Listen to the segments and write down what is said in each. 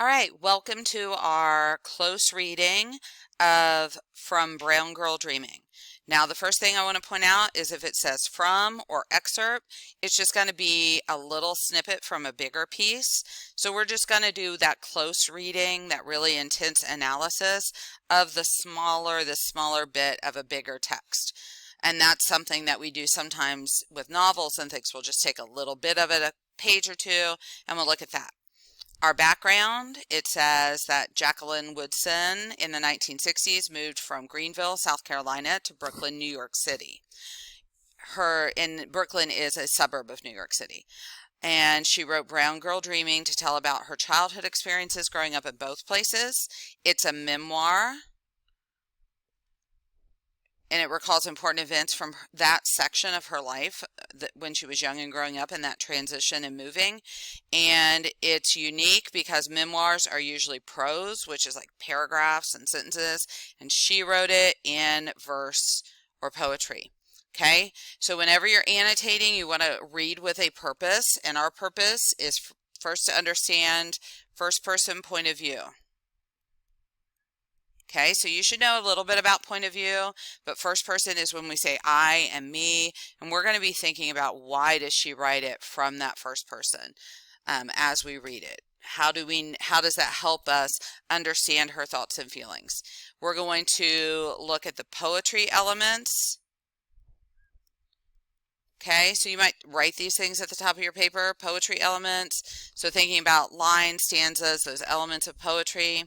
All right, welcome to our close reading of From Brown Girl Dreaming. Now, the first thing I want to point out is if it says from or excerpt, it's just going to be a little snippet from a bigger piece. So we're just going to do that close reading, that really intense analysis of the smaller bit of a bigger text. And that's something that we do sometimes with novels and things. We'll just take a little bit of it, a page or two, and we'll look at that. Our background, it says that Jacqueline Woodson in the 1960s moved from Greenville, South Carolina to Brooklyn, New York City. Brooklyn is a suburb of New York City. And she wrote Brown Girl Dreaming to tell about her childhood experiences growing up in both places. It's a memoir, and it recalls important events from that section of her life when she was young and growing up, and that transition and moving. And it's unique because memoirs are usually prose, which is like paragraphs and sentences, and she wrote it in verse or poetry. Okay, so whenever you're annotating, you want to read with a purpose, and our purpose is first to understand first person point of view. Okay, so you should know a little bit about point of view, but first person is when we say I and me, and we're going to be thinking about why does she write it from that first person as we read it. How does that help us understand her thoughts and feelings? We're going to look at the poetry elements. Okay, so you might write these things at the top of your paper, poetry elements. So thinking about lines, stanzas, those elements of poetry.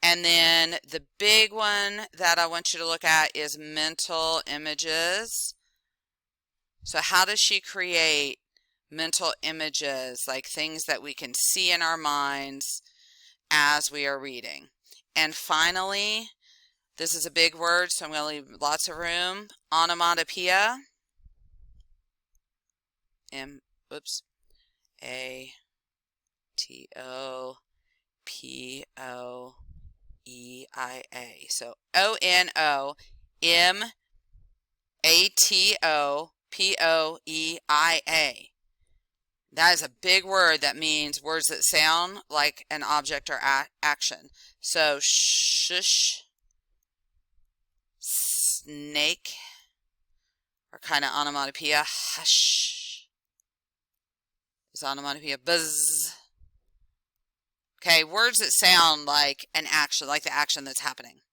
And then the big one that I want you to look at is mental images. So how does she create mental images, like things that we can see in our minds as we are reading? And finally, this is a big word, so I'm going to leave lots of room. Onomatopoeia. A-T-O-P-O-E-I-A. So O-N-O-M-A-T-O-P-O-E-I-A. That is a big word that means words that sound like an object or action. So shush, snake, or kind of onomatopoeia. Hush is onomatopoeia. Buzz. Okay, words that sound like an action, like the action that's happening.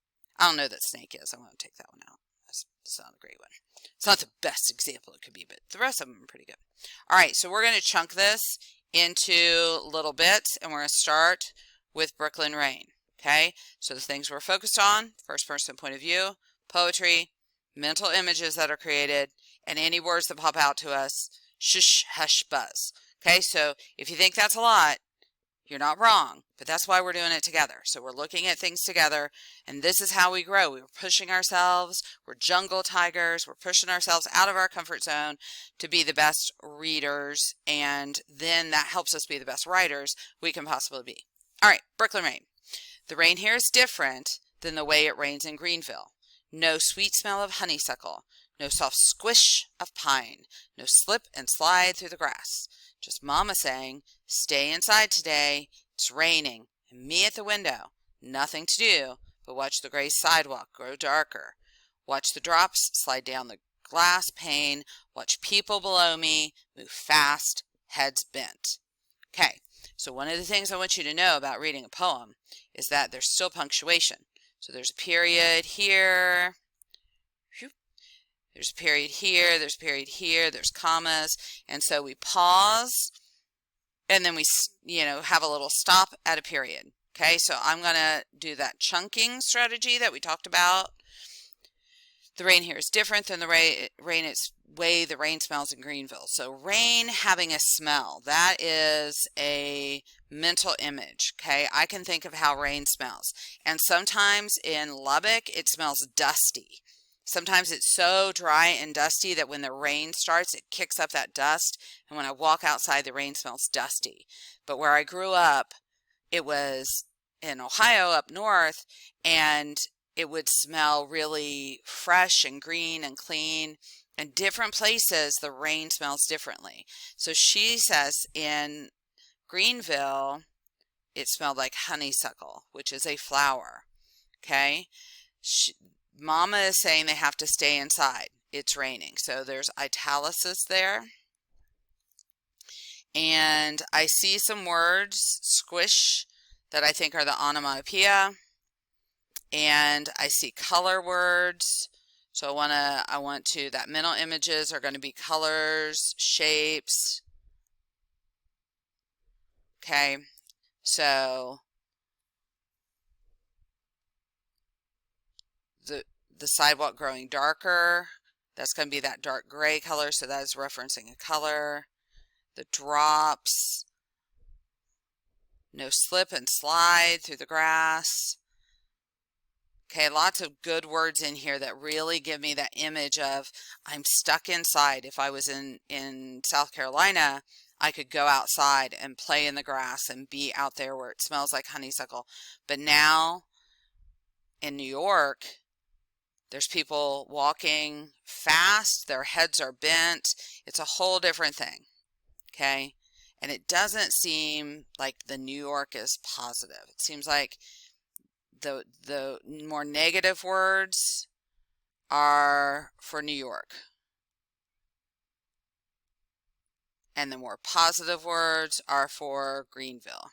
I don't know that snake is. I'm going to take that one out. That's not a great one. It's not the best example it could be, but the rest of them are pretty good. All right, so we're going to chunk this into little bits, and we're going to start with Brooklyn Rain. Okay, so the things we're focused on: first person point of view, poetry, mental images that are created, and any words that pop out to us. Shush, hush, buzz. Okay, so if you think that's a lot, you're not wrong, but that's why we're doing it together. So we're looking at things together, and this is how we grow. We're pushing ourselves. We're jungle tigers. We're pushing ourselves out of our comfort zone to be the best readers, and then that helps us be the best writers we can possibly be. All right, Brooklyn Rain. The rain here is different than the way it rains in Greenville. No sweet smell of honeysuckle. No soft squish of pine. No slip and slide through the grass. Just Mama saying, stay inside today, it's raining, and me at the window. Nothing to do but watch the gray sidewalk grow darker. Watch the drops slide down the glass pane. Watch people below me move fast, heads bent. Okay, so one of the things I want you to know about reading a poem is that there's still punctuation. So there's a period here. There's a period here, there's a period here, there's commas, and so we pause, and then we, have a little stop at a period. Okay, so I'm going to do that chunking strategy that we talked about. The rain here is different than the way the rain smells in Greenville. So rain having a smell, that is a mental image. Okay, I can think of how rain smells, and sometimes in Lubbock it smells dusty. Sometimes it's so dry and dusty that when the rain starts, it kicks up that dust. And when I walk outside, the rain smells dusty. But where I grew up, it was in Ohio up north, and it would smell really fresh and green and clean. In different places, the rain smells differently. So she says in Greenville, it smelled like honeysuckle, which is a flower. Okay? Mama is saying they have to stay inside. It's raining. So there's italics there. And I see some words, squish, that I think are the onomatopoeia. And I see color words. So I want to, that mental images are going to be colors, shapes. Okay, so the sidewalk growing darker, that's going to be that dark gray color, so that is referencing a color. The drops, no slip and slide through the grass. Okay, lots of good words in here that really give me that image of I'm stuck inside. If I was in South Carolina, I could go outside and play in the grass and be out there where it smells like honeysuckle. But now in New York, there's people walking fast, their heads are bent. It's a whole different thing, okay? And it doesn't seem like the New York is positive. It seems like the more negative words are for New York. And the more positive words are for Greenville.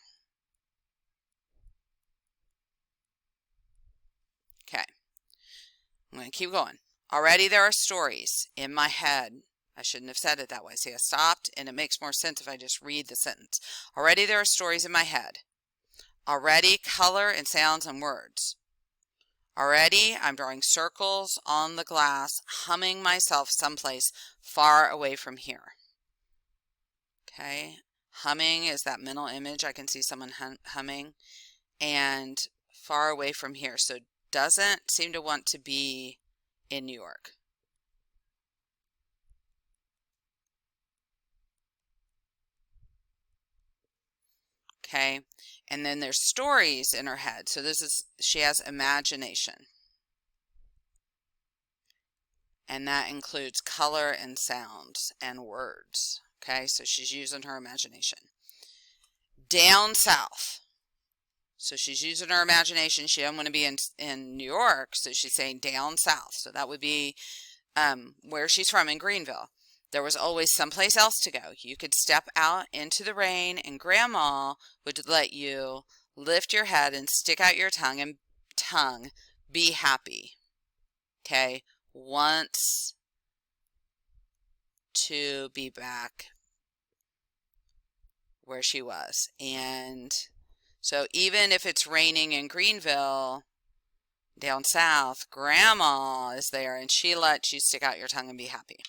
Okay. I'm going to keep going. Already there are stories in my head. I shouldn't have said it that way. See, I stopped, and it makes more sense if I just read the sentence. Already there are stories in my head. Already color and sounds and words. Already I'm drawing circles on the glass, humming myself someplace far away from here. Okay, humming is that mental image. I can see someone humming, and far away from here. So doesn't seem to want to be in New York. Okay, and then there's stories in her head. So she has imagination. And that includes color and sounds and words. Okay, so she's using her imagination. Down south. So she's using her imagination. She doesn't want to be in New York, so she's saying down south. So that would be where she's from, in Greenville. There was always someplace else to go. You could step out into the rain, and Grandma would let you lift your head and stick out your tongue and be happy. Okay, wants to be back where she was. And so even if it's raining in Greenville, down south, Grandma is there, and she lets you stick out your tongue and be happy.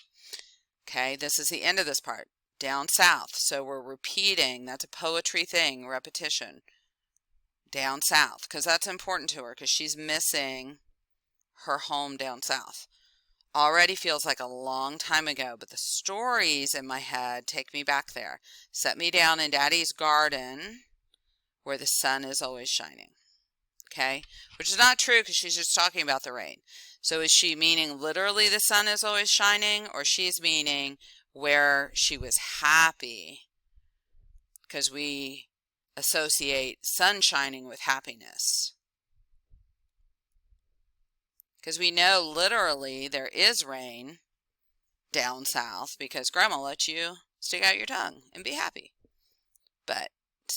Okay, this is the end of this part. Down south. So we're repeating. That's a poetry thing, repetition. Down south, because that's important to her, because she's missing her home down south. Already feels like a long time ago, but the stories in my head take me back there. Set me down in Daddy's garden where the sun is always shining. Okay, which is not true because she's just talking about the rain. So is she meaning literally the sun is always shining, or she's meaning where she was happy? Because we associate sun shining with happiness. Because we know literally there is rain down south because Grandma lets you stick out your tongue and be happy. But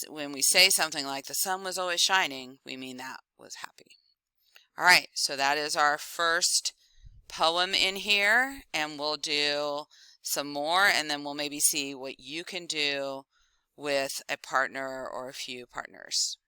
when we say something like the sun was always shining, we mean that was happy. All right, so that is our first poem in here, and we'll do some more, and then we'll maybe see what you can do with a partner or a few partners.